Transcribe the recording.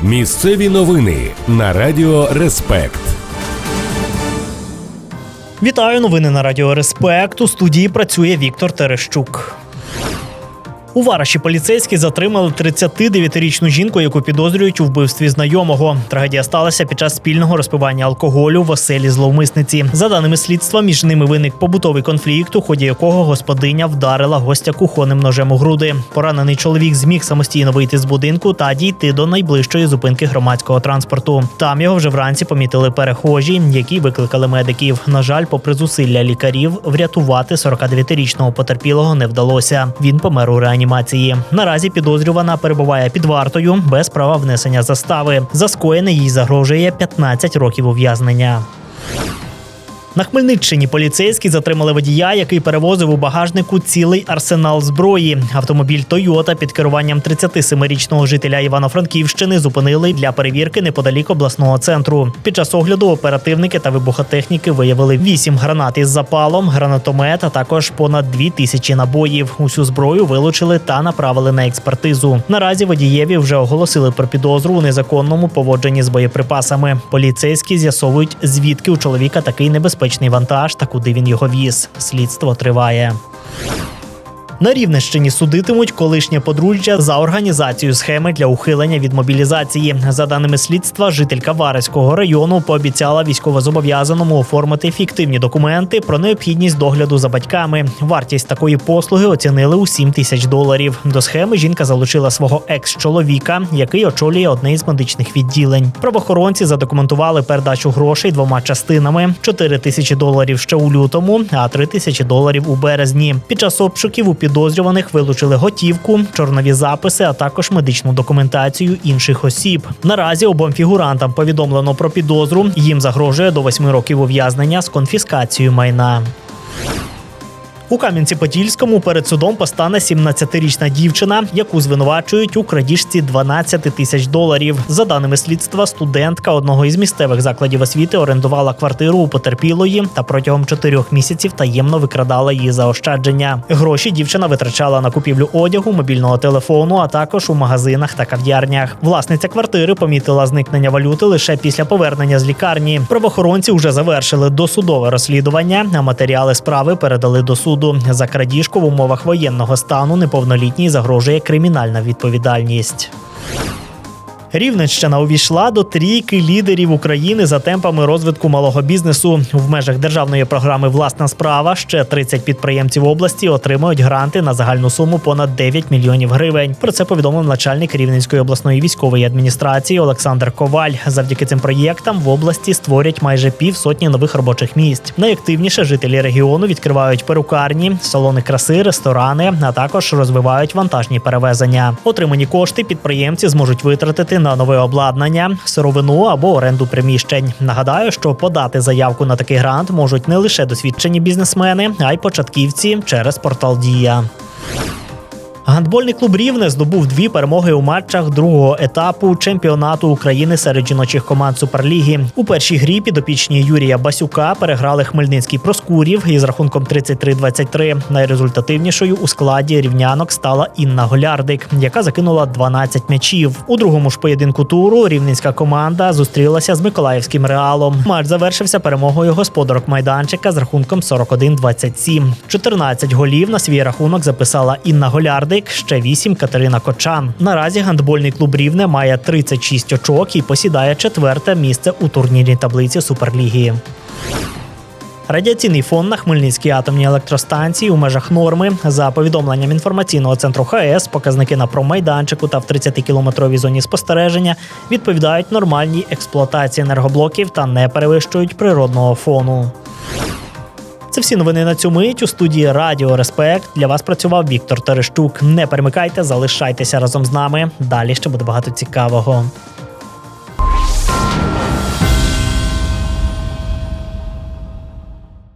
Місцеві новини на Радіо Респект. Вітаю, новини на Радіо Респект. У студії працює Віктор Терещук. У Вараші поліцейські затримали 39-річну жінку, яку підозрюють у вбивстві знайомого. Трагедія сталася під час спільного розпивання алкоголю в оселі зловмисниці. За даними слідства, між ними виник побутовий конфлікт, у ході якого господиня вдарила гостя кухонним ножем у груди. Поранений чоловік зміг самостійно вийти з будинку та дійти до найближчої зупинки громадського транспорту. Там його вже вранці помітили перехожі, які викликали медиків. На жаль, попри зусилля лікарів, врятувати 49-річного потерпілого не вдалося. Він помер у реанімації. Наразі підозрювана перебуває під вартою без права внесення застави. За скоєне їй загрожує 15 років ув'язнення. На Хмельниччині поліцейські затримали водія, який перевозив у багажнику цілий арсенал зброї. Автомобіль «Тойота» під керуванням 37-річного жителя Івано-Франківщини зупинили для перевірки неподалік обласного центру. Під час огляду оперативники та вибухотехніки виявили 8 гранат із запалом, гранатомет, а також понад 2000 набоїв. Усю зброю вилучили та направили на експертизу. Наразі водієві вже оголосили про підозру у незаконному поводженні з боєприпасами. Поліцейські з'ясовують, звідки у чоловіка такий небезпечний вантаж та куди він його віз. Слідство триває. На Рівненщині судитимуть колишнє подружжя за організацію схеми для ухилення від мобілізації. За даними слідства, жителька Вараського району пообіцяла військовозобов'язаному оформити фіктивні документи про необхідність догляду за батьками. Вартість такої послуги оцінили у $7000. До схеми жінка залучила свого екс-чоловіка, який очолює одне із медичних відділень. Правоохоронці задокументували передачу грошей двома частинами – $4000 ще у лютому, а $3000 у березні. Під час обшуків у підозрюваних вилучили готівку, чорнові записи, а також медичну документацію інших осіб. Наразі обом фігурантам повідомлено про підозру. Їм загрожує до 8 років ув'язнення з конфіскацією майна. У Кам'янці-Подільському перед судом постане 17-річна дівчина, яку звинувачують у крадіжці $12 000. За даними слідства, студентка одного із місцевих закладів освіти орендувала квартиру у потерпілої та протягом 4 місяців таємно викрадала її заощадження. Гроші дівчина витрачала на купівлю одягу, мобільного телефону, а також у магазинах та кав'ярнях. Власниця квартири помітила зникнення валюти лише після повернення з лікарні. Правоохоронці вже завершили досудове розслідування, а матеріали справи передали до суду. За крадіжку в умовах воєнного стану неповнолітній загрожує кримінальна відповідальність. Рівненщина увійшла до трійки лідерів України за темпами розвитку малого бізнесу. В межах державної програми «Власна справа» ще 30 підприємців області отримають гранти на загальну суму понад 9 мільйонів гривень. Про це повідомив начальник Рівненської обласної військової адміністрації Олександр Коваль. Завдяки цим проєктам в області створять майже 50 нових робочих місць. Найактивніше жителі регіону відкривають перукарні, салони краси, ресторани, а також розвивають вантажні перевезення. Отримані кошти підприємці зможуть витратити на нове обладнання, сировину або оренду приміщень. Нагадаю, що подати заявку на такий грант можуть не лише досвідчені бізнесмени, а й початківці через портал «Дія». Гандбольний клуб «Рівне» здобув 2 перемоги у матчах другого етапу чемпіонату України серед жіночих команд Суперліги. У першій грі підопічні Юрія Басюка переграли Хмельницький Проскурів із рахунком 33-23. Найрезультативнішою у складі рівнянок стала Інна Голярдик, яка закинула 12 м'ячів. У другому ж поєдинку туру рівненська команда зустрілася з Миколаївським Реалом. Матч завершився перемогою господарок майданчика з рахунком 41-27. 14 голів на свій рахунок записала Інна Голярдик, ще 8 Катерина Кочан. Наразі гандбольний клуб «Рівне» має 36 очок і посідає 4-те місце у турнірній таблиці Суперліги. Радіаційний фон на Хмельницькій атомній електростанції у межах норми. За повідомленням інформаційного центру ХАЕС, показники на промайданчику та в 30-кілометровій зоні спостереження відповідають нормальній експлуатації енергоблоків та не перевищують природного фону. Це всі новини на цю мить. У студії Радіо Респект для вас працював Віктор Терещук. Не перемикайте, залишайтеся разом з нами. Далі ще буде багато цікавого.